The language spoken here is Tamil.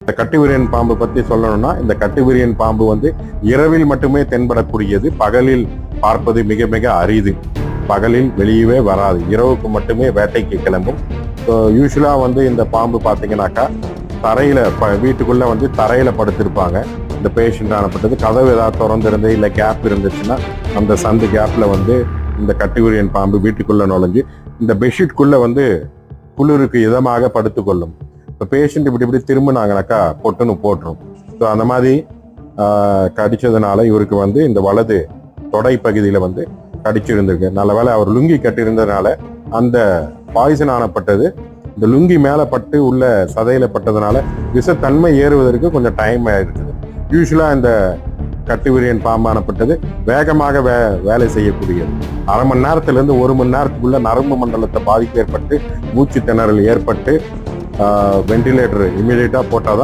இந்த கட்டுவிரியன் பாம்பு பத்தி சொல்லணும்னா, இந்த கட்டுவிரியன் பாம்பு வந்து இரவில் மட்டுமே தென்படக்கூடியது. பகலில் பார்ப்பது மிக மிக அரிது. பகலில் வெளியவே வராது. இரவுக்கு மட்டுமே வேட்டைக்கு கிளம்பும். யூஸ்வலா வந்து இந்த பாம்பு பார்த்தீங்கன்னாக்கா தரையில வீட்டுக்குள்ள வந்து தரையில படுத்திருப்பாங்க. இந்த பேஷண்ட் ஆனப்பட்டது கதவு ஏதாவது திறந்திருந்து இல்லை கேப் இருந்துச்சுன்னா அந்த சந்து கேப்ல வந்து இந்த கட்டுவிரியன் பாம்பு வீட்டுக்குள்ள நுழைஞ்சு இந்த பெட்ஷீட்குள்ள வந்து குளிருக்கு இதமாக படுத்துக்கொள்ளும். இப்போ பேஷண்ட் இப்படி திரும்பினாங்கனாக்கா பொட்டுன்னு போட்டுரும். ஸோ அந்த மாதிரி கடிச்சதுனால இவருக்கு வந்து இந்த வலது தொடை பகுதியில் வந்து கடிச்சிருந்திருக்கு. நல்ல வேளை அவர் லுங்கி கட்டியிருந்ததுனால அந்த பாய்சன் ஆனப்பட்டது இந்த லுங்கி மேலே பட்டு உள்ள சதையில பட்டதுனால விஷத்தன்மை ஏறுவதற்கு கொஞ்சம் டைம் ஆயிருக்குது. யூஸ்வலாக இந்த கட்டுவிரியன் பாம்பானப்பட்டது வேகமாக வேலை செய்யக்கூடியது. அரை மணி நேரத்திலிருந்து 1 மணி நேரத்துக்குள்ள நரம்பு மண்டலத்தை பாதிப்பு ஏற்பட்டு மூச்சு திணறல் ஏற்பட்டு வெண்டிலேட்டர் இமீடியட்டா போட்டாதான்